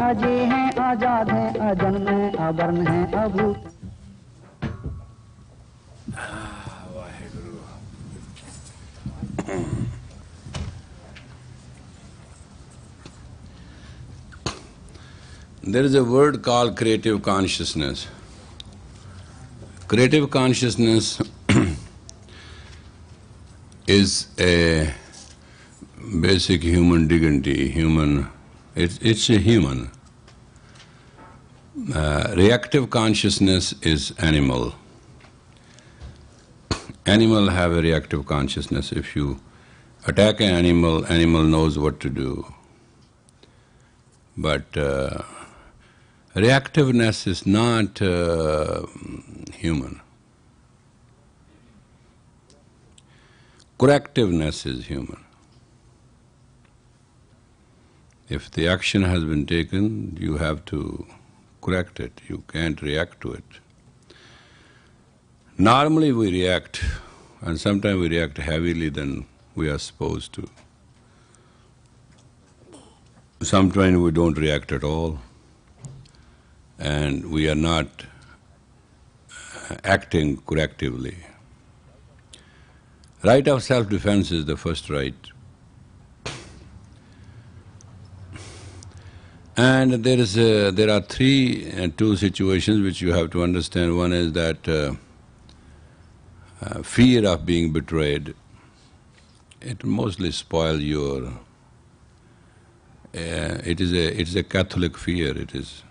अजय हैं, आजाद हैं, अजन्म हैं, अवर्ण हैं, अभूत। There is a word called creative consciousness. Creative consciousness is a basic human dignity, it's a human. Reactive consciousness is animal. Animal have a reactive consciousness. If you attack an animal, animal knows what to do. But reactiveness is not human. Correctiveness is human. If the action has been taken, you have to correct it. You can't react to it. Normally we react, and sometimes we react heavily than we are supposed to. Sometimes we don't react at all, and we are not acting correctively. Right of self-defense is the first right. And there are two situations which you have to understand. One is that fear of being betrayed. It mostly spoils your. It is a Catholic fear. It's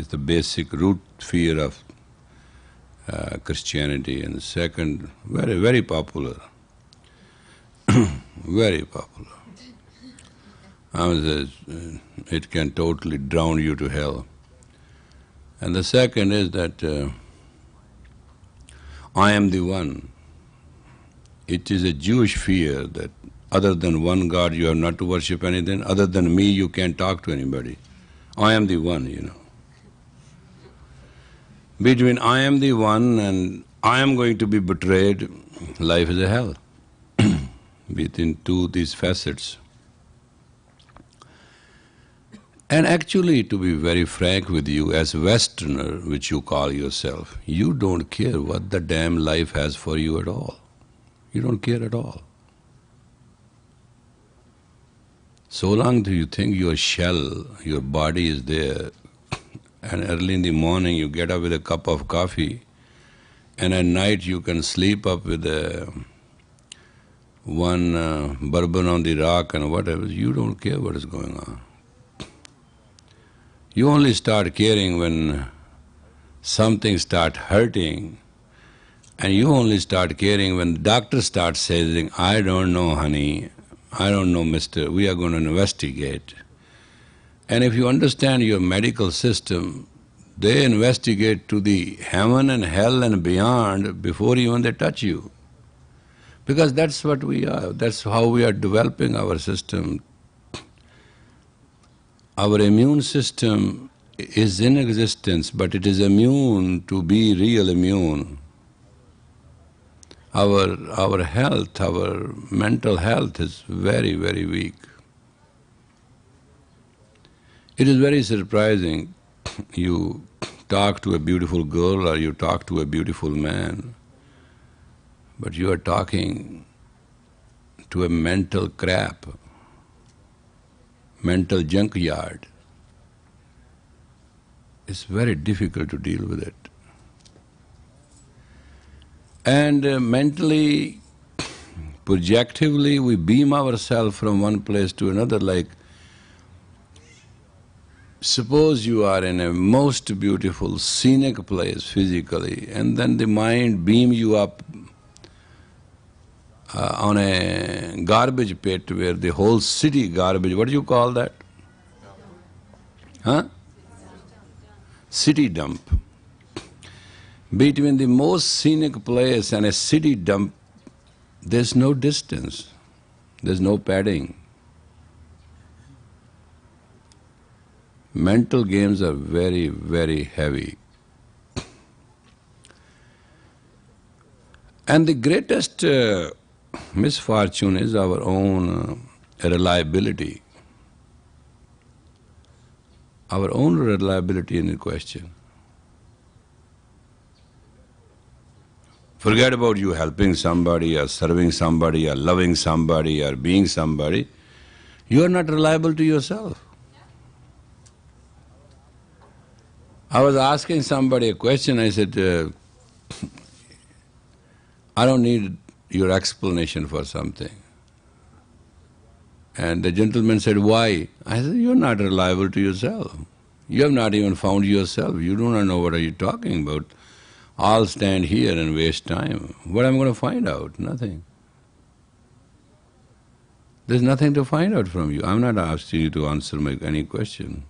the basic root fear of Christianity. And second, very, very popular. Very popular. It can totally drown you to hell. And the second is that I am the one. It is a Jewish fear that other than one God you have not to worship anything, other than me you can't talk to anybody. I am the one, you know. Between I am the one and I am going to be betrayed, life is a hell. Between these facets. And actually, to be very frank with you, as Westerner, which you call yourself, you don't care what the damn life has for you at all. You don't care at all. So long do you think your shell, your body is there, and early in the morning you get up with a cup of coffee, and at night you can sleep up with one bourbon on the rock and whatever, you don't care what is going on. You only start caring when something starts hurting, and you only start caring when the doctor starts saying, I don't know, honey, I don't know, mister, we are going to investigate. And if you understand your medical system, they investigate to the heaven and hell and beyond before even they touch you. Because that's what we are, that's how we are developing our system. Our immune system is in existence, but it is immune to be real immune. Our health, our mental health is very, very weak. It is very surprising. You talk to a beautiful girl or you talk to a beautiful man, but you are talking to a mental crap, mental junkyard. It's very difficult to deal with it. And mentally, projectively, we beam ourselves from one place to another. Like, suppose you are in a most beautiful, scenic place physically, and then the mind beams you up on a garbage pit where the whole city garbage, what do you call that? Huh? City dump. Between the most scenic place and a city dump, there's no distance, there's no padding. Mental games are very, very heavy. And the greatest misfortune is our own reliability. our own reliability in question. Forget about you helping somebody or serving somebody or loving somebody or being somebody. You are not reliable to yourself. I was asking somebody a question, I said, I don't need your explanation for something. And the gentleman said, why? I said, you're not reliable to yourself. You have not even found yourself. You do not know what are you talking about. I'll stand here and waste time. What am I going to find out? Nothing. There's nothing to find out from you. I'm not asking you to answer any question.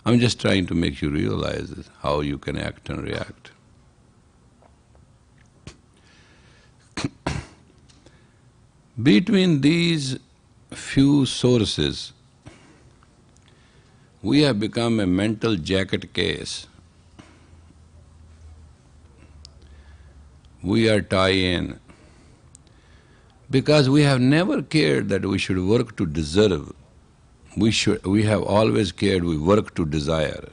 I'm just trying to make you realize how you can act and react. Between these few sources, we have become a mental jacket case. We are tie-in because we have never cared that we should work to deserve. We have always cared we work to desire.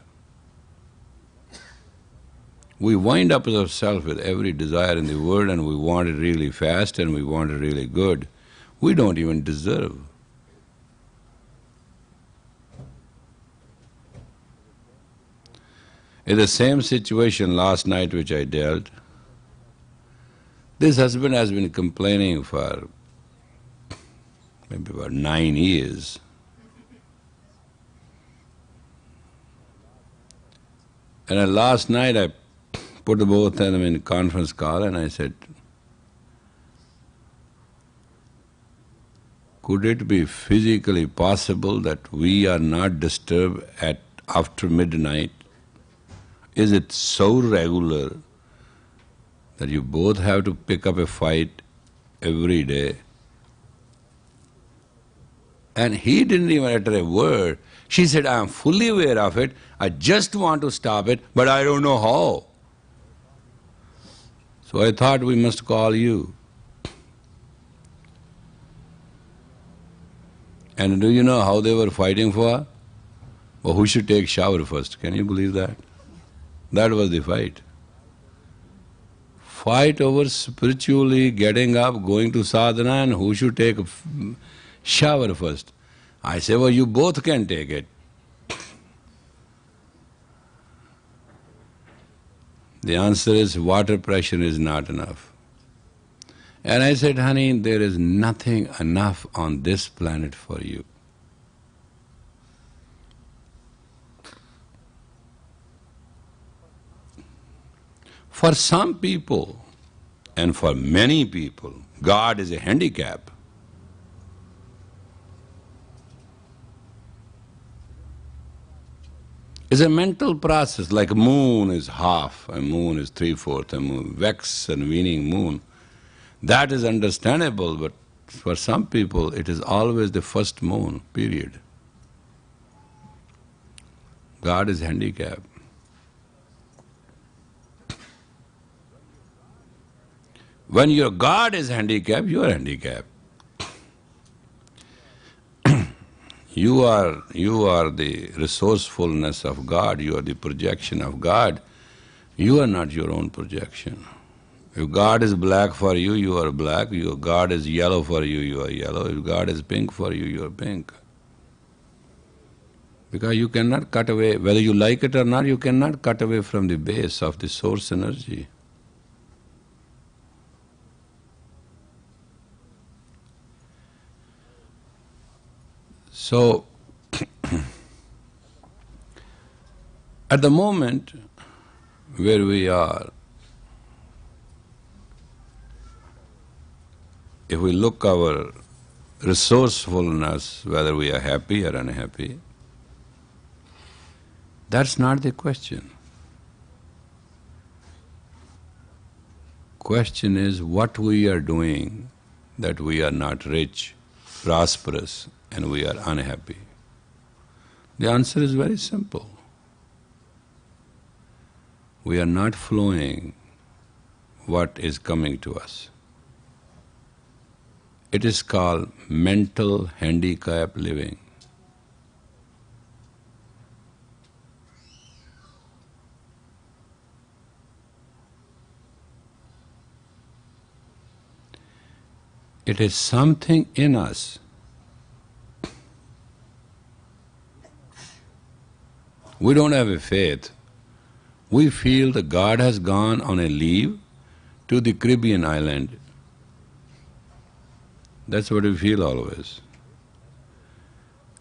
We wind up ourselves with every desire in the world and we want it really fast and we want it really good. We don't even deserve. In the same situation last night which I dealt, this husband has been complaining for maybe about 9 years. And then last night I put both of them in conference call and I said, could it be physically possible that we are not disturbed after midnight? Is it so regular that you both have to pick up a fight every day? And he didn't even utter a word. She said, I am fully aware of it, I just want to stop it, but I don't know how. So I thought we must call you. And do you know how they were fighting for? Well, who should take shower first? Can you believe that? That was the fight. Fight over spiritually getting up, going to sadhana, and who should take a shower first. I say, well, you both can take it. The answer is water pressure is not enough. And I said, honey, there is nothing enough on this planet for you. For some people, and for many people, God is a handicap. It's a mental process, like moon is half, a moon is 3/4, a moon, vex and waning moon. That is understandable, but for some people it is always the first moon, period. God is handicapped. When your God is handicapped, you are handicapped. You are the resourcefulness of God, you are the projection of God. You are not your own projection. If God is black for you, you are black. If God is yellow for you, you are yellow. If God is pink for you, you are pink. Because you cannot cut away, whether you like it or not, you cannot cut away from the base of the source energy. So, at the moment where we are, if we look our resourcefulness, whether we are happy or unhappy, that's not the question. Question is what we are doing that we are not rich, prosperous, and we are unhappy. The answer is very simple. We are not flowing what is coming to us. It is called mental handicap living. It is something in us. We don't have a faith. We feel that God has gone on a leave to the Caribbean island. That's what we feel always.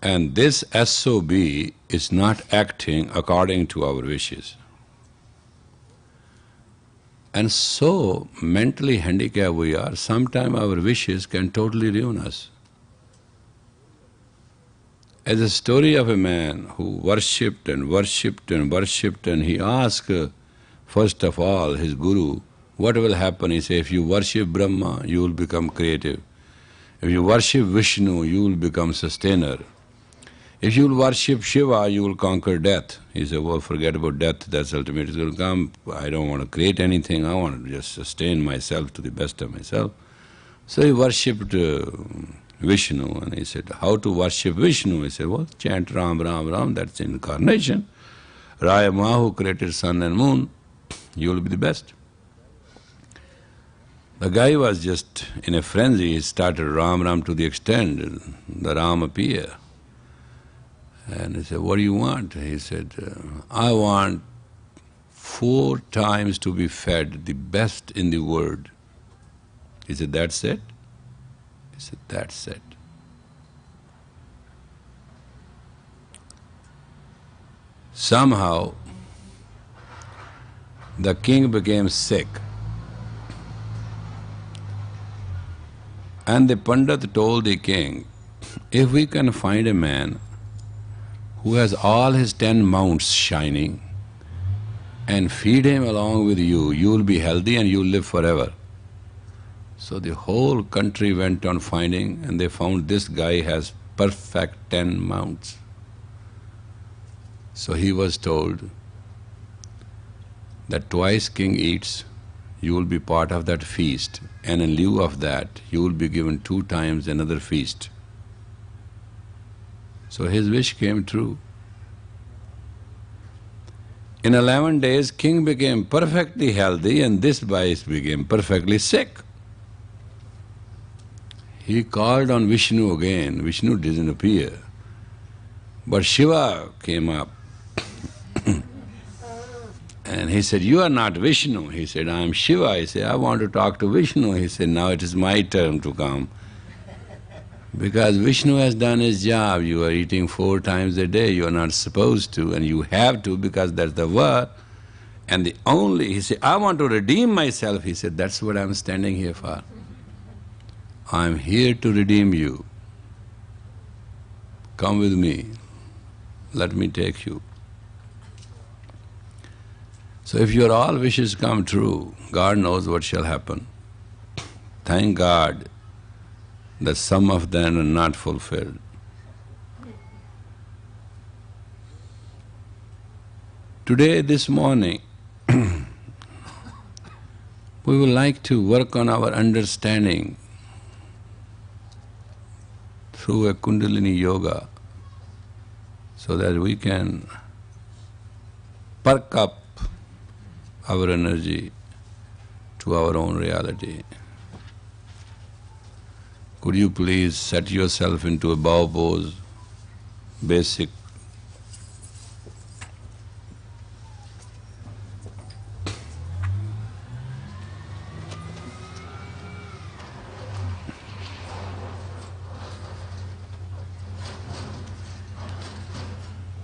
And this SOB is not acting according to our wishes. And so mentally handicapped we are, sometimes our wishes can totally ruin us. As a story of a man who worshipped and worshipped and worshipped, and he asked, first of all, his guru, what will happen? He said, if you worship Brahma, you will become creative. If you worship Vishnu, you will become sustainer. If you will worship Shiva, you will conquer death. He said, well, forget about death, that's ultimately going to come. I don't want to create anything, I want to just sustain myself to the best of myself. So he worshipped Vishnu, and he said, how to worship Vishnu? He said, well, chant Ram, Ram, Ram, that's incarnation. Raya Mahu created sun and moon, you will be the best. The guy was just in a frenzy, he started Ram, Ram to the extent the Ram appeared. And he said, what do you want? He said, I want 4 times to be fed the best in the world. He said, that's it? He said, that's it. Somehow, the king became sick. And the Pandit told the king, if we can find a man who has all his 10 mounts shining and feed him along with you, you will be healthy and you will live forever. So the whole country went on finding, and they found this guy has perfect 10 mounts. So he was told that twice king eats, you will be part of that feast, and in lieu of that, you will be given 2 times another feast. So his wish came true. In 11 days, king became perfectly healthy, and this boy became perfectly sick. He called on Vishnu again. Vishnu didn't appear. But Shiva came up. And he said, you are not Vishnu. He said, I am Shiva. He said, I want to talk to Vishnu. He said, now it is my turn to come. Because Vishnu has done his job. You are eating 4 times a day. You are not supposed to, and you have to because that's the word. And the only, he said, I want to redeem myself. He said, that's what I'm standing here for. I'm here to redeem you. Come with me. Let me take you. So if your all wishes come true, God knows what shall happen. Thank God that some of them are not fulfilled. Today, this morning, we would like to work on our understanding through a Kundalini Yoga so that we can perk up our energy to our own reality. Could you please set yourself into a bow pose, basic.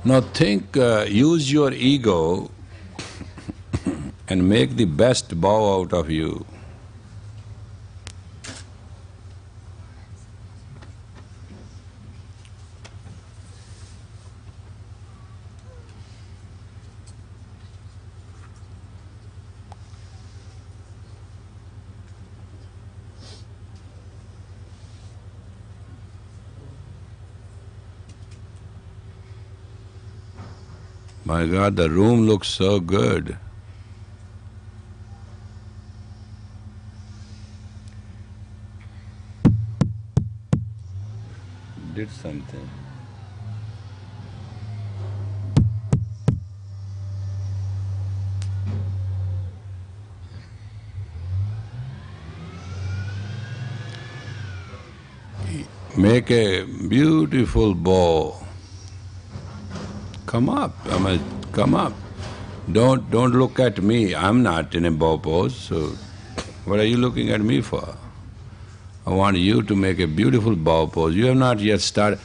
Now think, use your ego and make the best bow out of you. My God, the room looks so good. Did something. Make a beautiful bow. Come up, come up. Don't look at me. I'm not in a bow pose, so what are you looking at me for? I want you to make a beautiful bow pose. You have not yet started.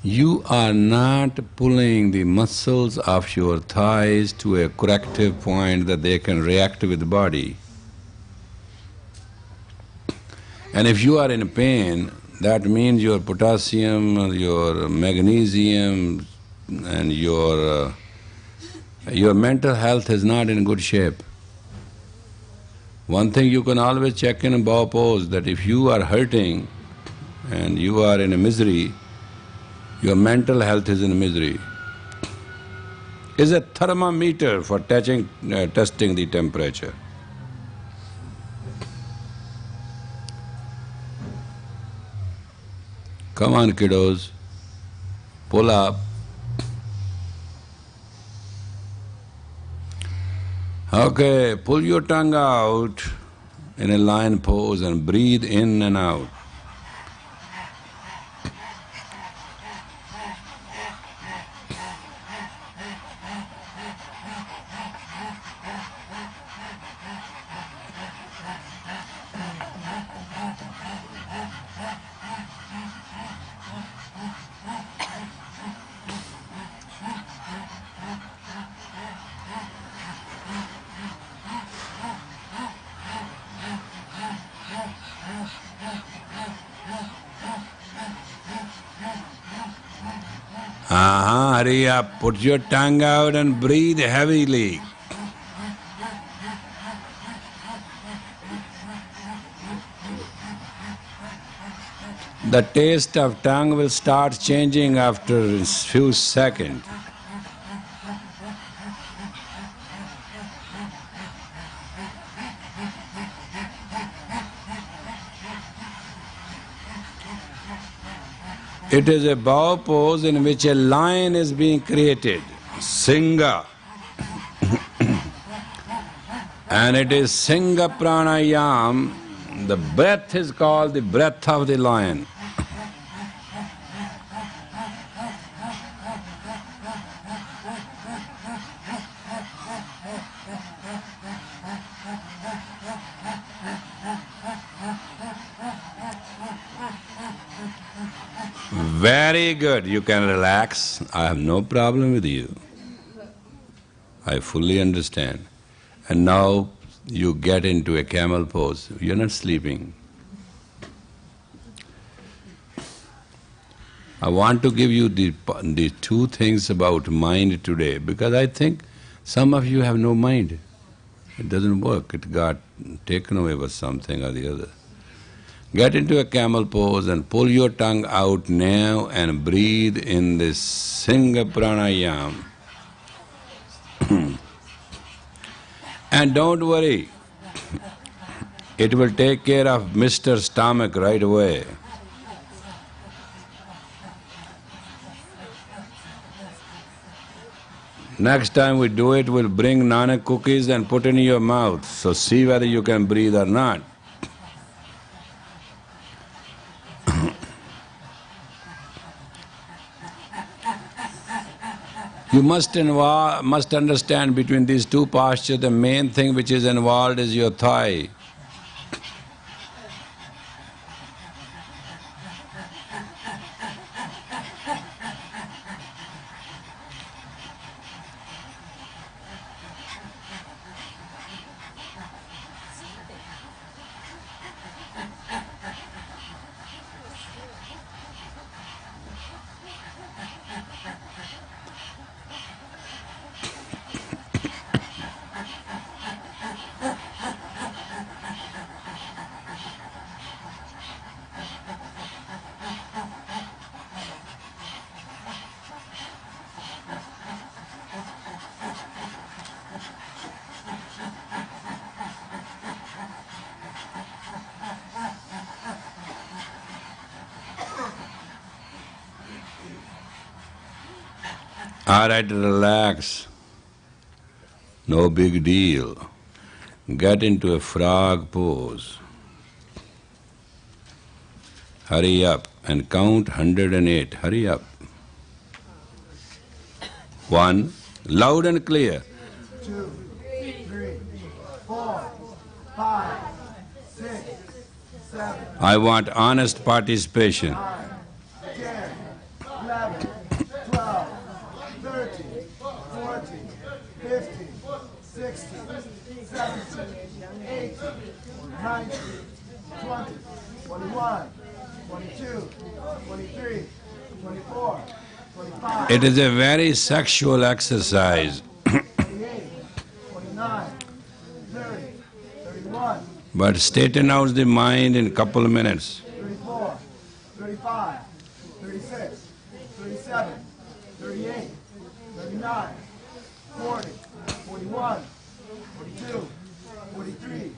You are not pulling the muscles of your thighs to a corrective point that they can react with the body. And if you are in pain, that means your potassium, your magnesium, and your mental health is not in good shape. One thing you can always check in a bow pose, that if you are hurting and you are in a misery, your mental health is in misery. Is a thermometer for testing the temperature. Come on, kiddos, pull up. Okay, pull your tongue out in a lion pose and breathe in and out. Hurry up, put your tongue out and breathe heavily. The taste of tongue will start changing after a few seconds. It is a bow pose in which a lion is being created, Singa. And it is Singa pranayam. The breath is called the breath of the lion. Very good, you can relax. I have no problem with you. I fully understand. And now you get into a camel pose. You're not sleeping. I want to give you the two things about mind today, because I think some of you have no mind. It doesn't work. It got taken away by something or the other. Get into a camel pose and pull your tongue out now and breathe in this Singa pranayam. And don't worry, it will take care of Mr. Stomach right away. Next time we do it, we'll bring Nanak cookies and put in your mouth, so see whether you can breathe or not. You must understand between these two postures, the main thing which is involved is your thigh. All right, relax. No big deal. Get into a frog pose. Hurry up and count 108. Hurry up. 1, loud and clear. 2, 3, 4, 5, 6, 7. I want honest participation. 9, 10, 11, 12, 13, 14, 15, 16, 17, 18, 19, 20, 21, 22, 23, 24, 25. It is a very sexual exercise. 28, 29, 30, 31, But straighten out the mind in a couple of minutes. 34, 35, 36, 37, 38, 39, 40, 41, 42, 43,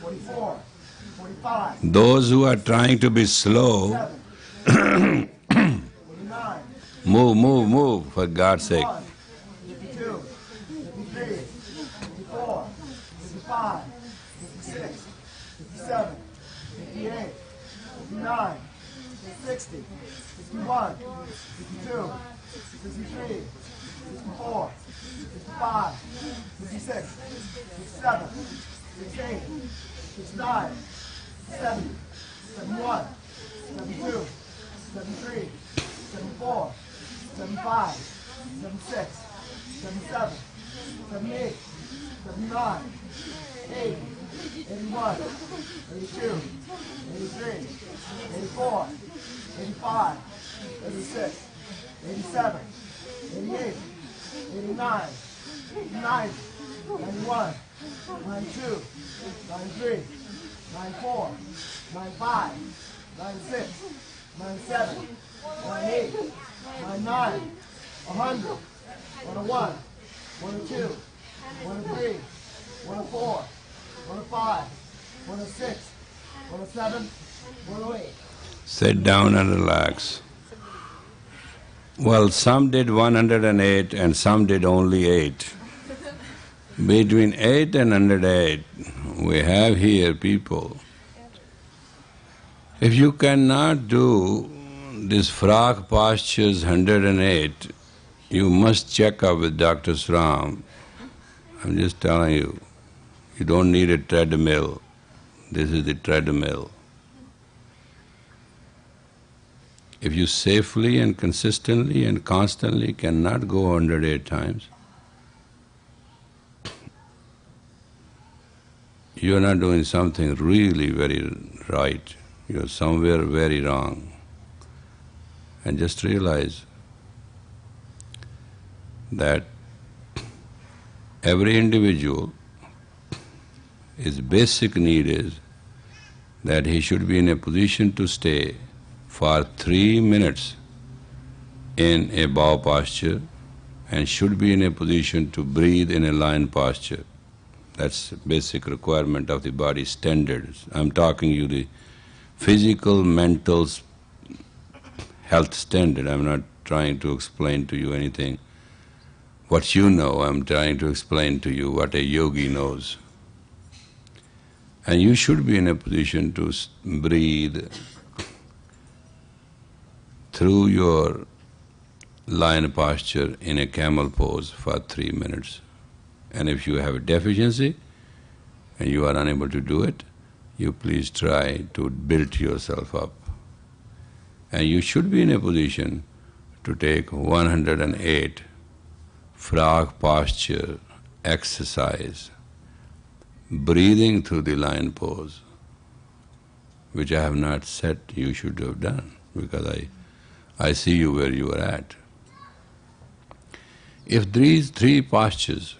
44, 45, Those who are trying to be slow, 7, 49, move, for God's sake. 51, 52, 53, 54, 55, 56, 57, 58, 59, 60, 61, 62, 63, 64, 65, 66, 67, 68, 69, 70, 71, 72, 73, 74, 75, 76, 77, 78, 79, 80, 81, 82, 83, 84, 85, 86, 87, 88, 89, 90, 91, 92, 93, 94, 95, 96, 97, 98, 99, 100, 101, 102, 103, 104, 105, 106, 107, 108. Sit down and relax. Well, some did 108 and some did only 8. Between 8 and 108, we have here people. If you cannot do this frog postures 108, you must check up with Dr. Sram. I'm just telling you, you don't need a treadmill. This is the treadmill. If you safely and consistently and constantly cannot go 108 times, you are not doing something really very right. You are somewhere very wrong. And just realize that every individual, his basic need is that he should be in a position to stay for 3 minutes in a bow posture and should be in a position to breathe in a lion posture. That's the basic requirement of the body standards. I'm talking you the physical, mental, health standard. I'm not trying to explain to you anything what you know. I'm trying to explain to you what a yogi knows. And you should be in a position to breathe through your lion posture in a camel pose for 3 minutes. And if you have a deficiency and you are unable to do it, you please try to build yourself up. And you should be in a position to take 108 frog posture exercise, breathing through the lion pose, which I have not said you should have done, because I see you where you are at. If these 3 postures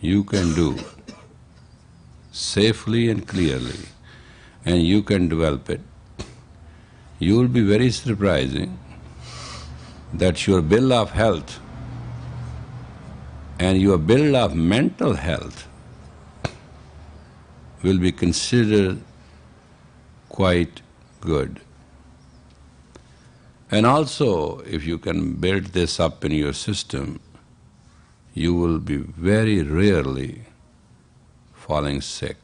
you can do safely and clearly, and you can develop it, you will be very surprising that your bill of health and your bill of mental health will be considered quite good. And also, if you can build this up in your system, you will be very rarely falling sick.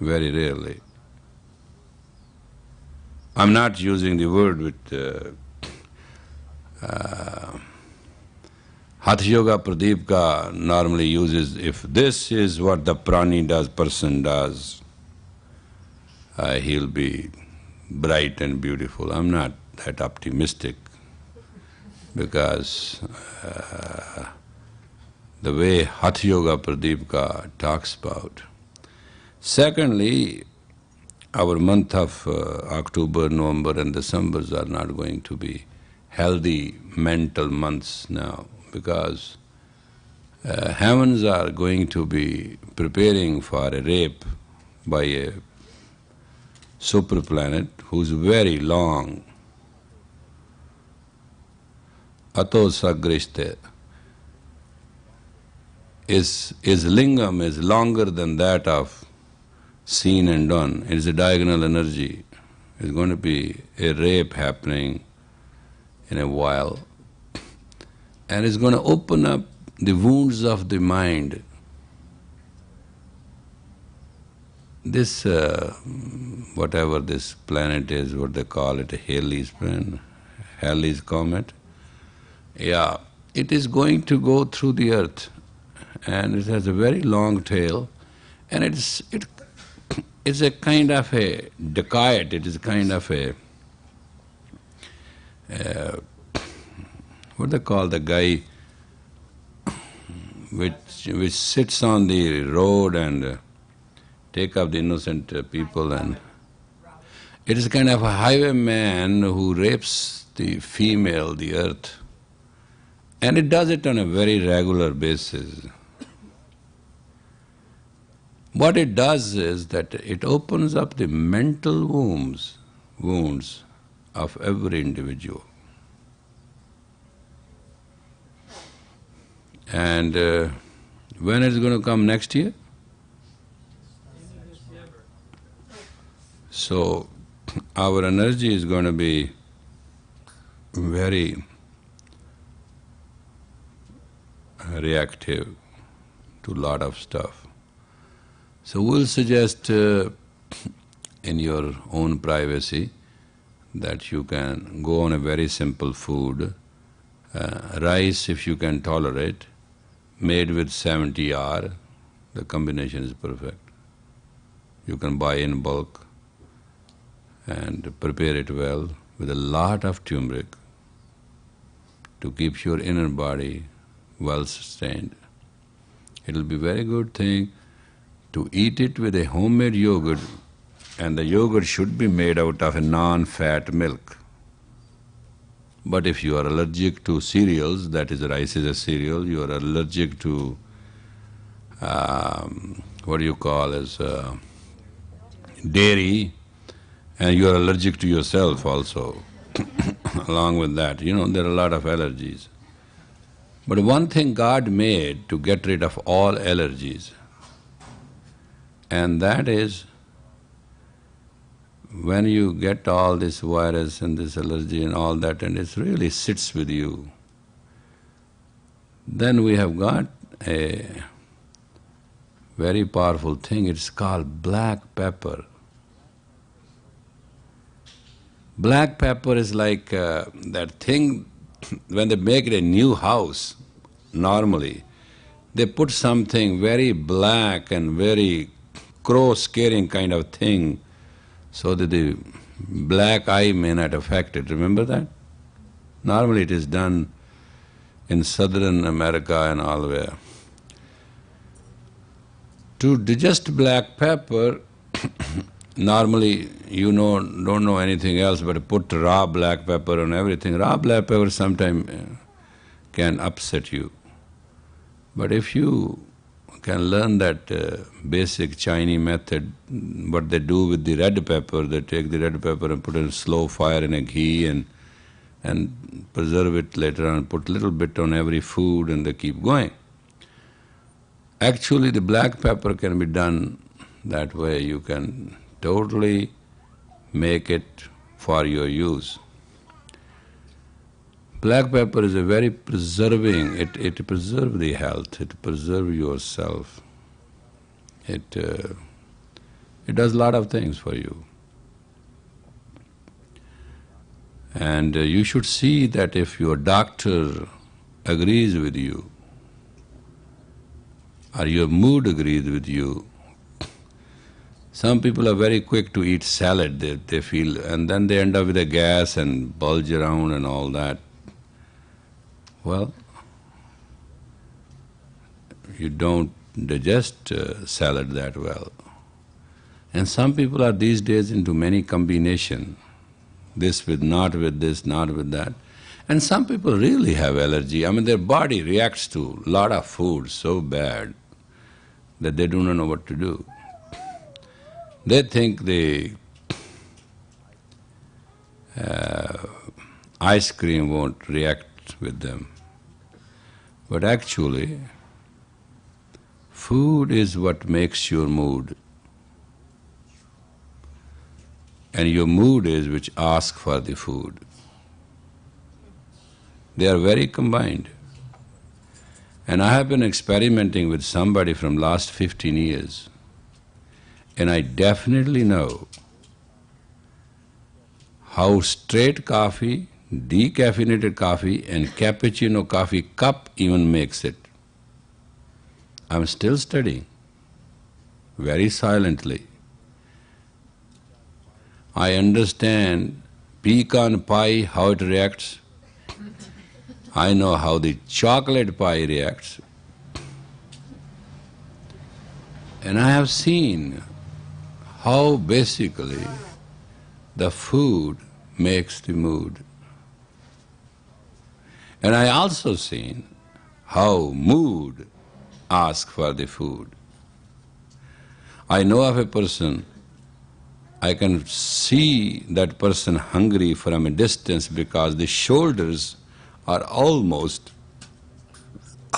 very rarely. I'm not using the word with Hatha Yoga Pradeep normally uses, if this is what the prani does, person does, he'll be bright and beautiful. I'm not that optimistic because the way Hatha Yoga Pradeep talks about. Secondly, our month of October, November and December are not going to be healthy mental months now because heavens are going to be preparing for a rape by a super planet who's very long. Ato sagrishte. His lingam is longer than that of seen and done. It is a diagonal energy. There's going to be a rape happening in a while. And it's going to open up the wounds of the mind. This, whatever this planet is, what they call it, a Halley's planet, Halley's comet, yeah, it is going to go through the earth. And it has a very long tail, and it's a kind of a dacoit, it is a kind of a, what they call the guy which sits on the road and take up the innocent people, and it is a kind of a highwayman who rapes the female, the earth, and it does it on a very regular basis. What it does is that it opens up the mental wounds of every individual. And when it's going to come next year? So our energy is going to be very reactive to a lot of stuff. So we'll suggest in your own privacy that you can go on a very simple food, rice if you can tolerate, made with 70R, the combination is perfect. You can buy in bulk and prepare it well with a lot of turmeric to keep your inner body well sustained. It'll be a very good thing to eat it with a homemade yogurt, and the yogurt should be made out of a non-fat milk. But if you are allergic to cereals, that is, rice is a cereal, you are allergic to what do you call as dairy, and you are allergic to yourself also, along with that. You know, there are a lot of allergies. But one thing God made to get rid of all allergies, and that is when you get all this virus and this allergy and all that, and it really sits with you, then we have got a very powerful thing. It's called black pepper. Black pepper is like that thing when they make a new house, normally, they put something very black and very crow-scaring kind of thing so that the black eye may not affect it. Remember that? Normally it is done in southern America and all where. To digest black pepper, normally you don't know anything else but put raw black pepper on everything. Raw black pepper sometimes can upset you. But if you can learn that basic Chinese method, what they do with the red pepper, they take the red pepper and put it in slow fire in a ghee and preserve it later on, put a little bit on every food and they keep going. Actually, the black pepper can be done that way. You can totally make it for your use. Black pepper is a very preserving, it preserves the health, it preserves yourself. It It does a lot of things for you. And you should see that if your doctor agrees with you, or your mood agrees with you. Some people are very quick to eat salad, they feel, and then they end up with a gas and bulge around and all that. Well, you don't digest salad that well. And some people are these days into many combination, this with not with this, not with that. And some people really have allergy. I mean, their body reacts to a lot of food so bad that they do not know what to do. They think the ice cream won't react with them. But actually, food is what makes your mood. And your mood is which asks for the food. They are very combined. And I have been experimenting with somebody from last 15 years, and I definitely know how straight coffee, decaffeinated coffee and cappuccino coffee cup even makes it. I'm still studying, very silently. I understand pecan pie, how it reacts. I know how the chocolate pie reacts. And I have seen how basically the food makes the mood. And I also seen how mood asks for the food. I know of a person, I can see that person hungry from a distance because the shoulders are almost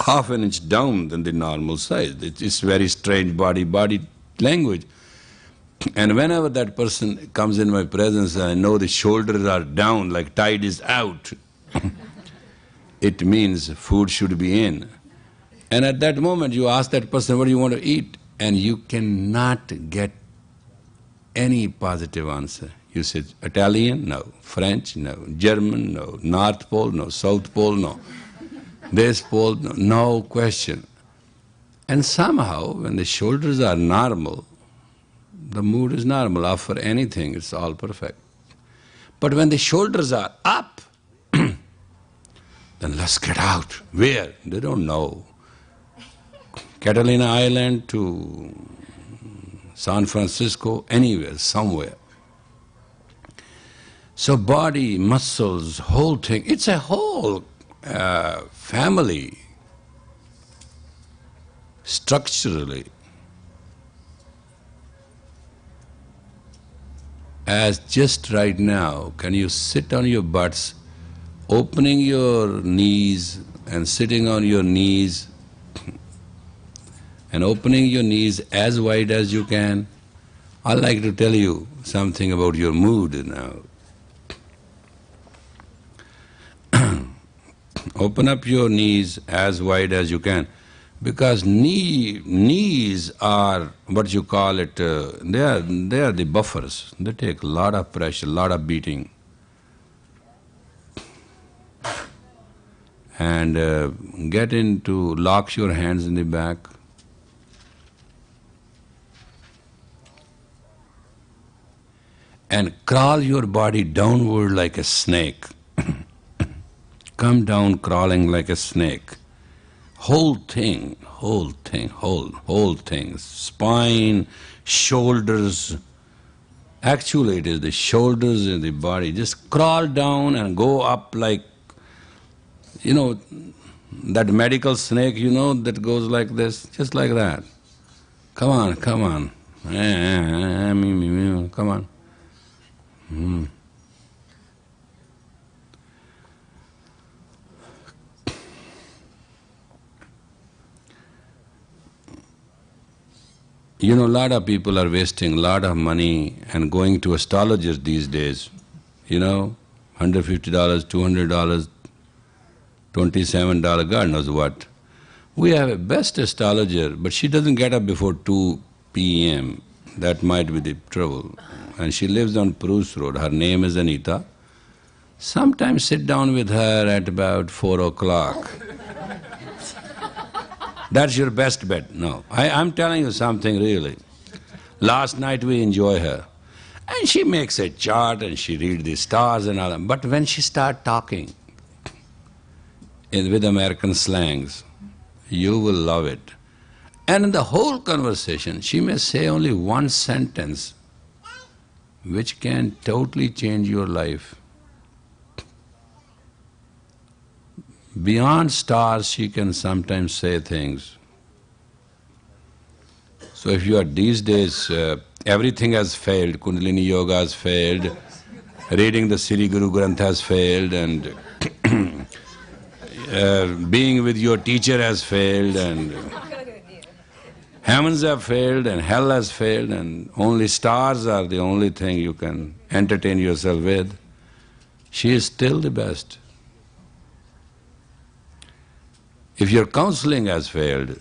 half an inch down than the normal size. It's very strange body language. And whenever that person comes in my presence, I know the shoulders are down, like tide is out. It means food should be in. And at that moment you ask that person, what do you want to eat? And you cannot get any positive answer. You say, Italian? No. French? No. German? No. North Pole? No. South Pole? No. This pole? No. No question. And somehow, when the shoulders are normal, the mood is normal. Offer anything, it's all perfect. But when the shoulders are up, then let's get out. Where? They don't know. Catalina Island to San Francisco, anywhere, somewhere. So body, muscles, whole thing, it's a whole family, structurally. As just right now, can you sit on your butts, opening your knees and sitting on your knees and opening your knees as wide as you can? I'd like to tell you something about your mood now. Open up your knees as wide as you can, because knees are what you call it, they are the buffers. They take a lot of pressure, a lot of beating. And get into, lock your hands in the back. And crawl your body downward like a snake. Come down crawling like a snake. Whole thing, spine, shoulders. Actually it is the shoulders and the body. Just crawl down and go up like, you know, that medical snake, you know, that goes like this, just like that. Come on, come on. Come on. You know, a lot of people are wasting a lot of money and going to astrologers these days. You know, $150, $200, $27, God knows what. We have a best astrologer, but she doesn't get up before 2 p.m. That might be the trouble. And she lives on Bruce Road. Her name is Anita. Sometimes sit down with her at about 4 o'clock. That's your best bet. No, I'm telling you something really. Last night we enjoy her. And she makes a chart and she reads the stars and all that. But when she starts talking with American slangs, you will love it. And in the whole conversation, she may say only one sentence which can totally change your life. Beyond stars, she can sometimes say things. So if you are these days, everything has failed, Kundalini Yoga has failed, reading the Sri Guru Granth has failed, and being with your teacher has failed, and heavens have failed, and hell has failed, and only stars are the only thing you can entertain yourself with. She is still the best. If your counseling has failed,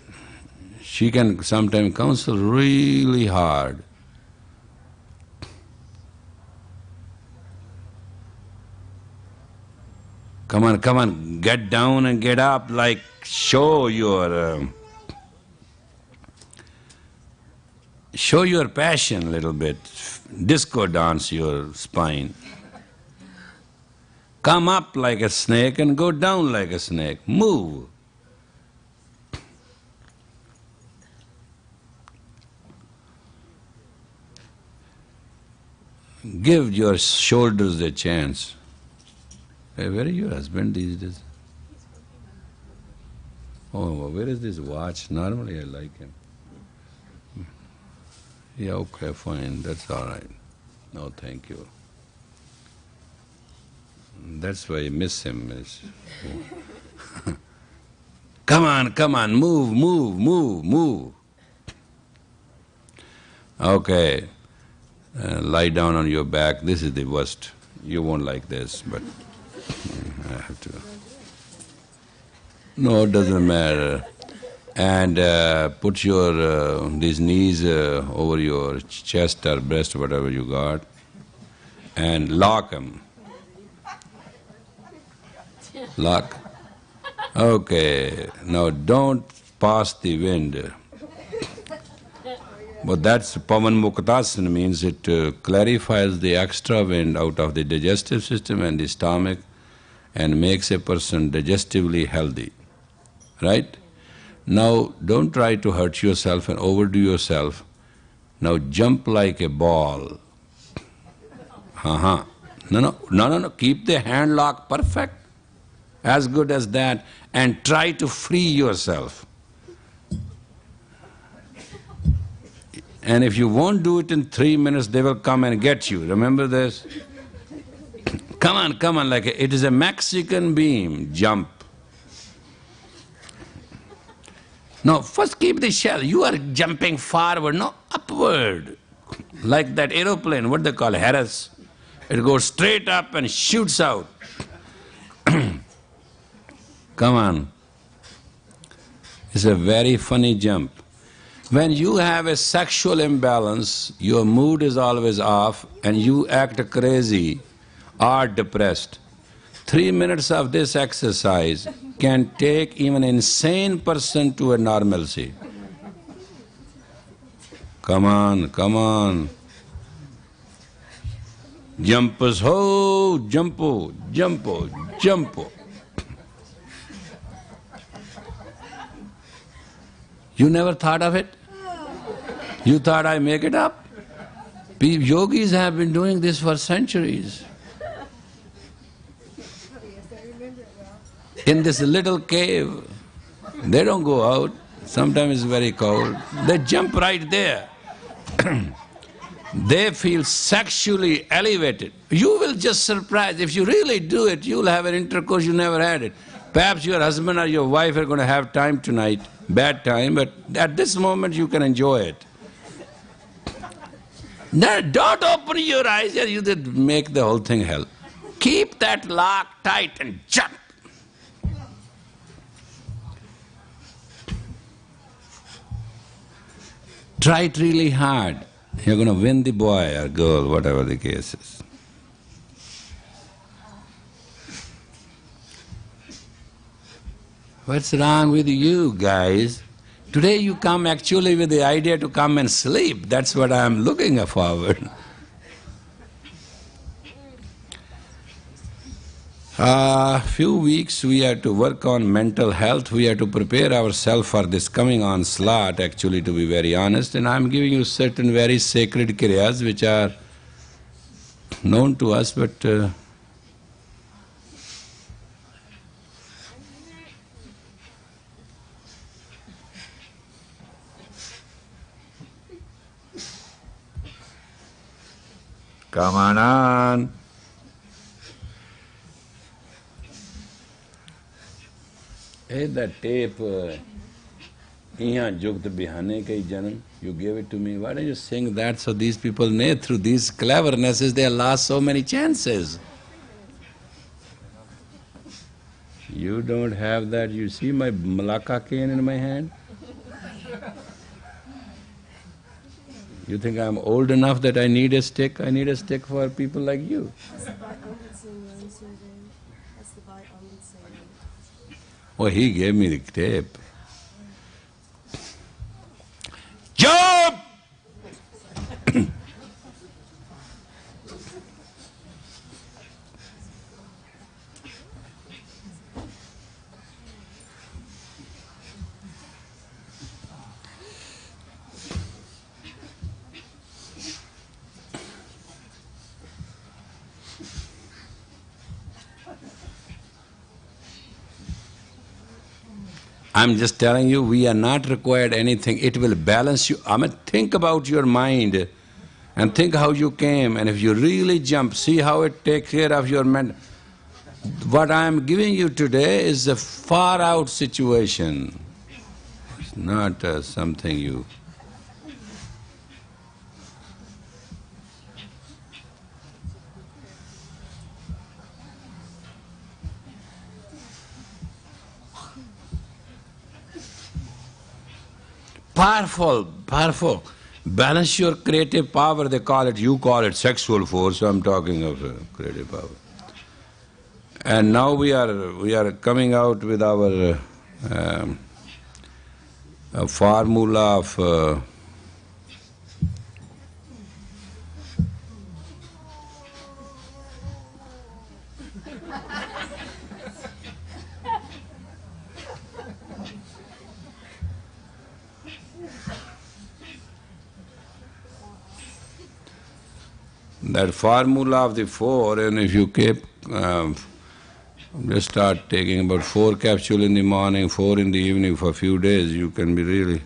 she can sometimes counsel really hard. Come on, get down and get up, like show your passion a little bit, disco dance your spine. Come up like a snake and go down like a snake, move. Give your shoulders a chance. Hey, where is your husband these days? Oh, where is this watch? Normally I like him. Yeah, okay, fine, that's all right. No, thank you. That's why I miss him. Come on, move. Okay. Lie down on your back. This is the worst. You won't like this, but I have to. No, it doesn't matter. And put your these knees over your chest or breast, whatever you got, and lock them. Lock. Okay. Now don't pass the wind. But that's Pavan Muktasana, means it clarifies the extra wind out of the digestive system and the stomach and makes a person digestively healthy. Right? Now don't try to hurt yourself and overdo yourself. Now jump like a ball. No. Keep the hand lock perfect, as good as that, and try to free yourself. And if you won't do it in 3 minutes, they will come and get you. Remember this? Come on, like it is a Mexican beam. Jump. No, first keep the shell. You are jumping forward, no, upward. Like that aeroplane, what they call Harris. It goes straight up and shoots out. Come on. It's a very funny jump. When you have a sexual imbalance, your mood is always off and you act crazy or depressed. 3 minutes of this exercise can take even an insane person to a normalcy. Come on. Jumpers ho, jumpo. You never thought of it? You thought I make it up? Yogis have been doing this for centuries. In this little cave, they don't go out. Sometimes it's very cold. They jump right there. They feel sexually elevated. You will just surprise. If you really do it, you'll have an intercourse you never had it. Perhaps your husband or your wife are going to have time tonight, bad time, but at this moment you can enjoy it. Now, don't open your eyes, you did make the whole thing hell. Keep that lock tight and jump. Try it really hard. You're going to win the boy or girl, whatever the case is. What's wrong with you guys? Today you come actually with the idea to come and sleep. That's what I'm looking forward. Few weeks we have to work on mental health. We have to prepare ourselves for this coming onslaught, actually, to be very honest. And I'm giving you certain very sacred kriyas which are known to us, but come on. Hey, that tape, Iyan Jugt Bihane Kai Janam, you gave it to me. Why don't you sing that so these people know through these clevernesses they have lost so many chances? You don't have that. You see my Malacca cane in my hand? You think I'm old enough that I need a stick? I need a stick for people like you. Oh, he gave me the tape. Job! I'm just telling you, we are not required anything. It will balance you. Think about your mind and think how you came, and if you really jump, see how it takes care of your mind. What I am giving you today is a far out situation. It's not something you... Powerful, powerful. Balance your creative power, they call it, you call it sexual force, I'm talking of creative power. And now we are coming out with our formula of that formula of the 4, and if you keep, just start taking about 4 capsules in the morning, 4 in the evening for a few days, you can be really...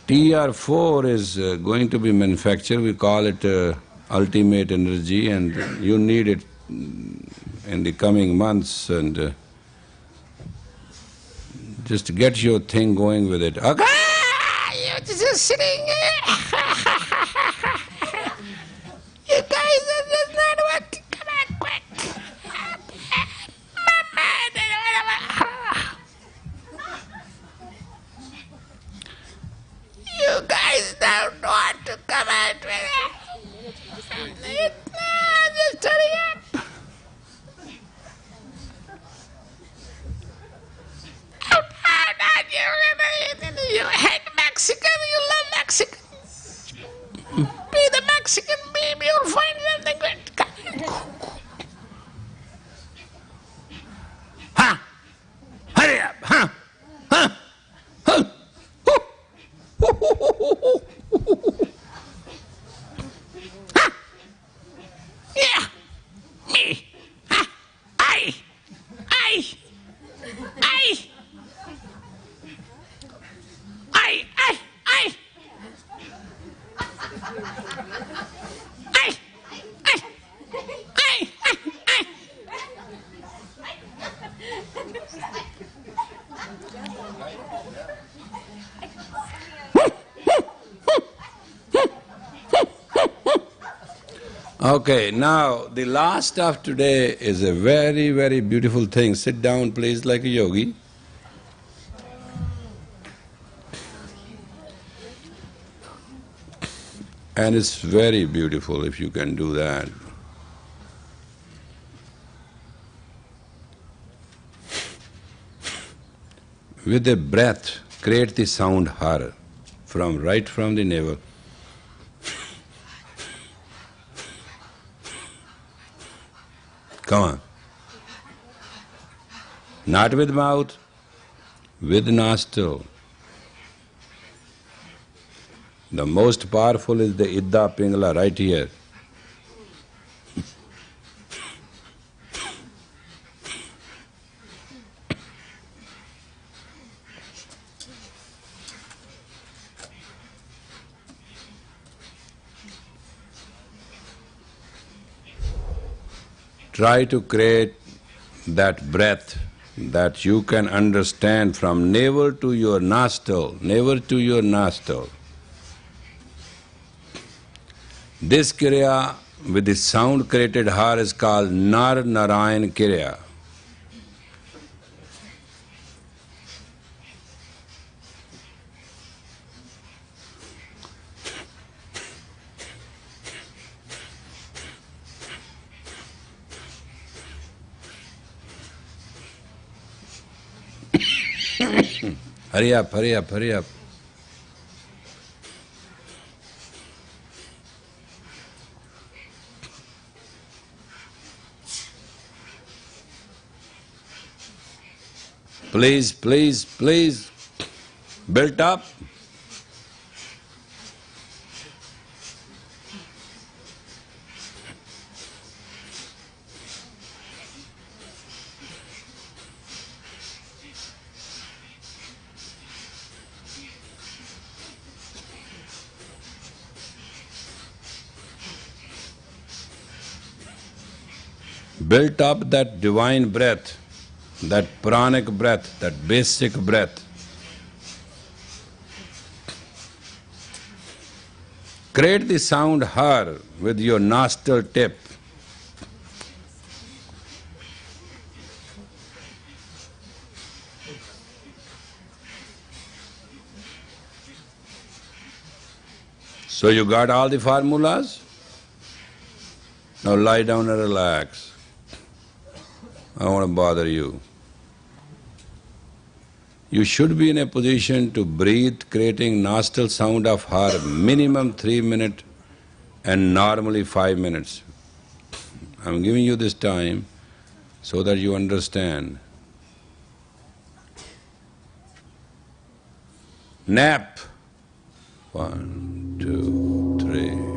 TR4 is going to be manufactured, we call it ultimate energy, and you need it in the coming months, and just get your thing going with it. Okay, you're just sitting here. You guys are just not what to come on quick. You guys don't want to come out with it. Just hurry up. You hate Mexican, you love Mexican. Be the Mexican baby, you'll find something good. Huh? Hurry up, huh? Huh? Huh? Huh? Yeah, me. Huh? I. Okay, now the last of today is a very, very beautiful thing. Sit down please like a yogi. And it's very beautiful if you can do that. With a breath, create the sound har right from the navel. Come on. Not with mouth, with nostril. The most powerful is the Idda Pingala right here. Try to create that breath that you can understand from navel to your nostril, navel to your nostril. This kriya with the sound created har is called Nar Narayan Kriya. Hurry up, hurry up, hurry up. Please, please, please, built up. Built up that divine breath, that pranic breath, that basic breath. Create the sound har with your nostril tip. So you got all the formulas? Now lie down and relax. I don't want to bother you. You should be in a position to breathe, creating nostril sound of har minimum 3 minutes and normally 5 minutes. I'm giving you this time so that you understand. Nap. 1, 2, 3.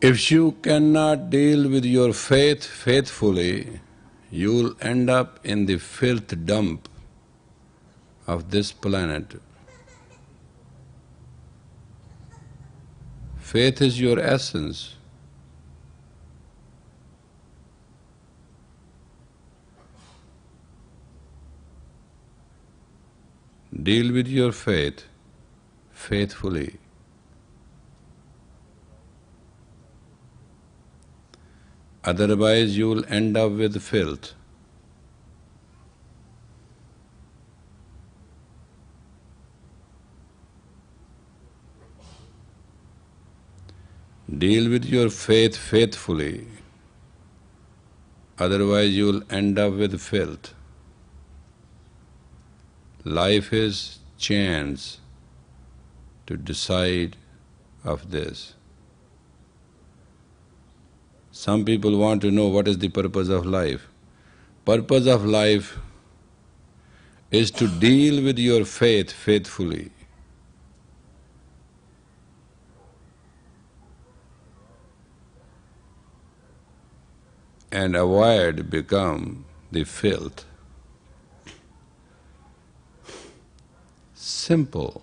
If you cannot deal with your faith faithfully, you'll end up in the filth dump of this planet. Faith is your essence. Deal with your faith faithfully. Otherwise you will end up with filth. Deal with your faith faithfully, otherwise you will end up with filth. Life is chance to decide of this. Some people want to know what is the purpose of life. Purpose of life is to deal with your faith faithfully. And avoid become the filth. Simple.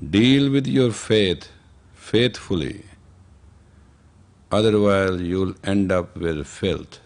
Deal with your faith faithfully, otherwise you'll end up with filth.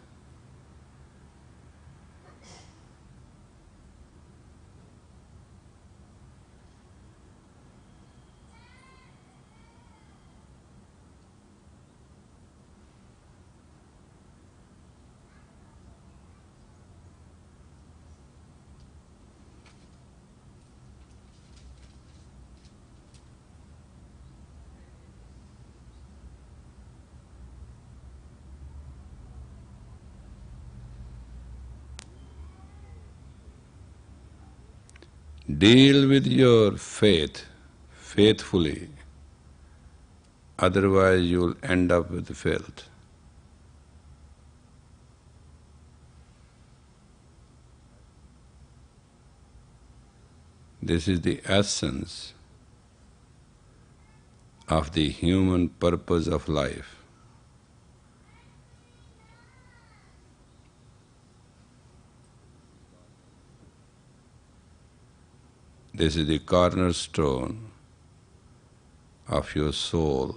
Deal with your faith faithfully, otherwise you'll end up with filth. This is the essence of the human purpose of life. This is the cornerstone of your soul.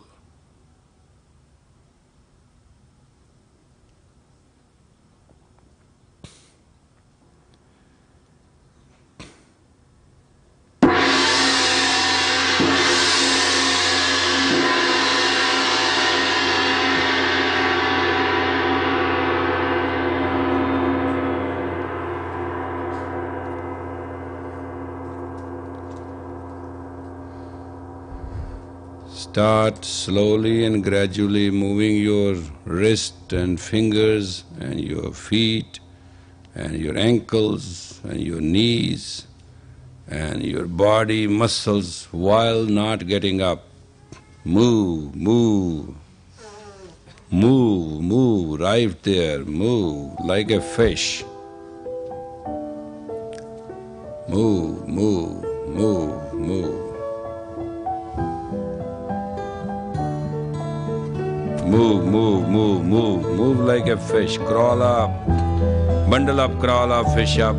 Start slowly and gradually moving your wrist and fingers and your feet and your ankles and your knees and your body muscles while not getting up. Move, move, move, move, right there, move like a fish. Move, move, move, move. Move, move, move, move, move like a fish. Crawl up, bundle up, crawl up, fish up.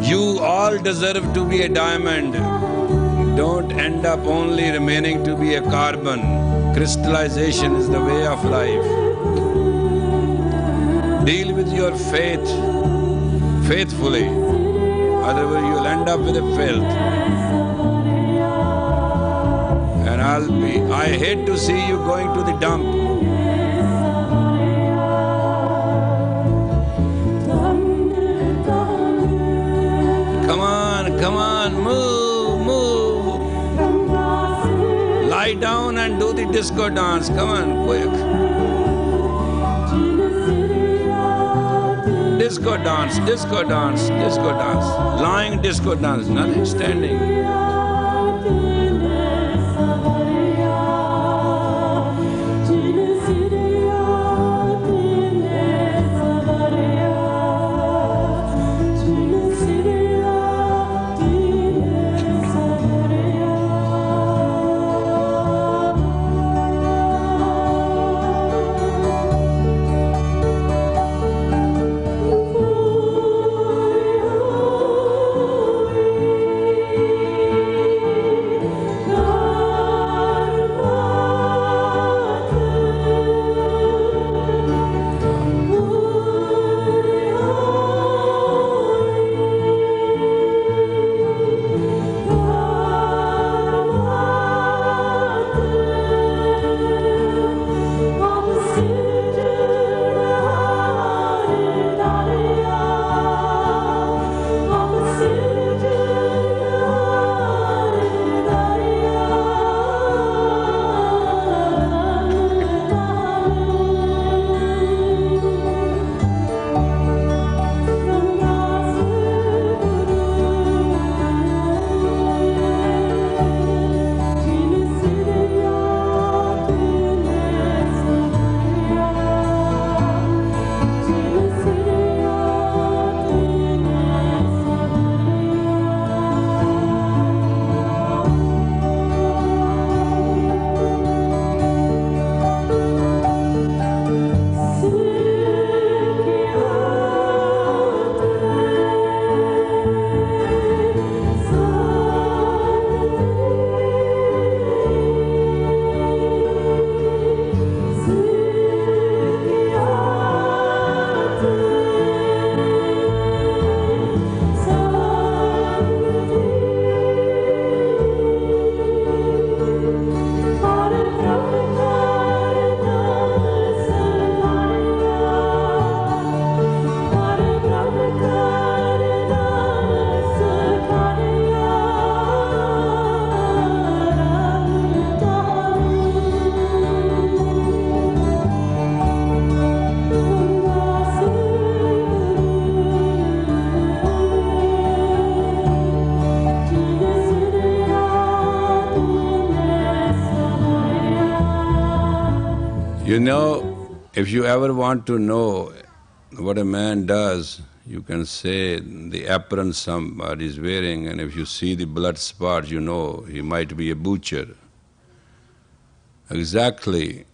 You all deserve to be a diamond. Don't end up only remaining to be a carbon. Crystallization is the way of life. Deal with your faith faithfully, otherwise you'll end up with a filth. And I hate to see you going to the dump. Come on, move, move. and do the disco dance. Come on, quick. Disco dance, disco dance, disco dance. Lying disco dance, nothing standing. You know, if you ever want to know what a man does, you can say the apron somebody is wearing, and if you see the blood spots, you know he might be a butcher. Exactly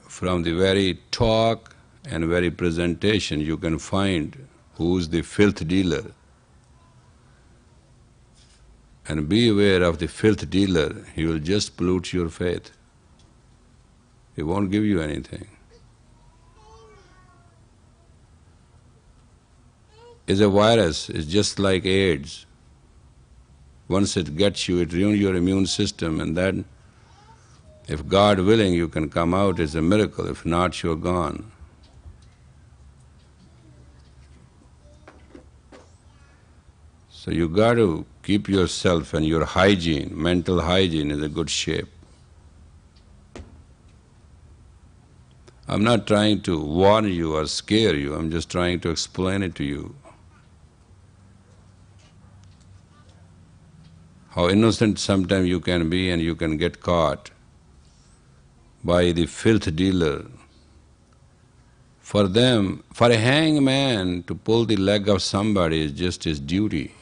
from the very talk and very presentation you can find who's the filth dealer. And be aware of the filth dealer, he will just pollute your faith. He won't give you anything. It's a virus, it's just like AIDS. Once it gets you, it ruins your immune system, and then, if God willing, you can come out, it's a miracle. If not, you're gone. So you got to keep yourself and your hygiene, mental hygiene, in a good shape. I'm not trying to warn you or scare you, I'm just trying to explain it to you. How innocent sometimes you can be and you can get caught by the filth dealer. For them, for a hangman to pull the leg of somebody is just his duty.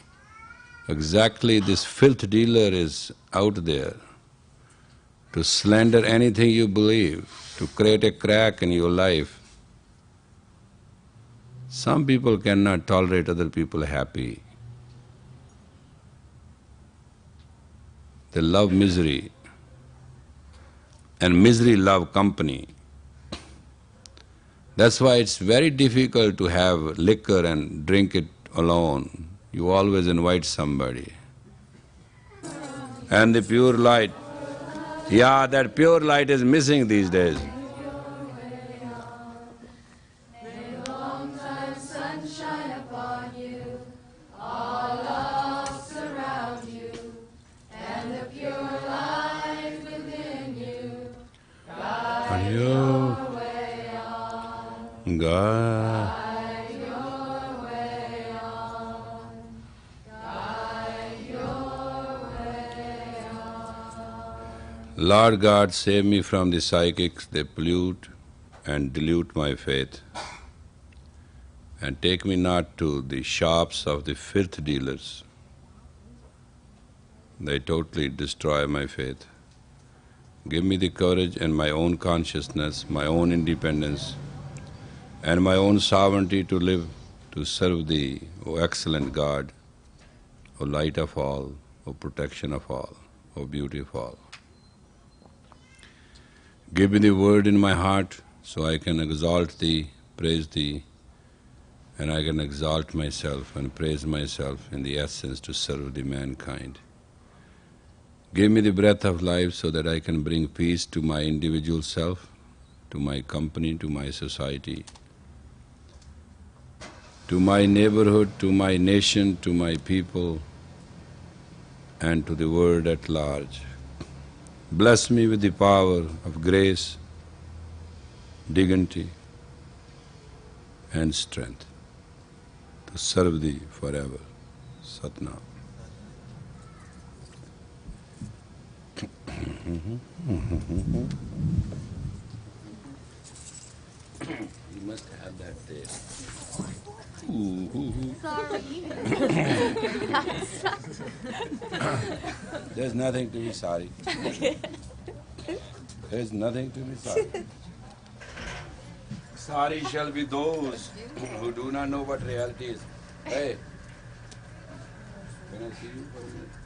Exactly, this filth dealer is out there to slander anything you believe, to create a crack in your life. Some people cannot tolerate other people happy. They love misery, and misery love company. That's why it's very difficult to have liquor and drink it alone. You always invite somebody. And the pure light, yeah, that pure light is missing these days. God. Lord God, save me from the psychics, they pollute and dilute my faith. And take me not to the shops of the filth dealers. They totally destroy my faith. Give me the courage and my own consciousness, my own independence, and my own sovereignty to live, to serve Thee, O excellent God, O light of all, O protection of all, O beauty of all. Give me the word in my heart so I can exalt Thee, praise Thee, and I can exalt myself and praise myself in the essence to serve the mankind. Give me the breath of life so that I can bring peace to my individual self, to my company, to my society, to my neighborhood, to my nation, to my people, and to the world at large. Bless me with the power of grace, dignity, and strength to serve Thee forever. Satnam. You must have that there. Sorry. There's nothing to be sorry. There's nothing to be sorry. Sorry shall be those who do not know what reality is. Hey, can I see you for a minute?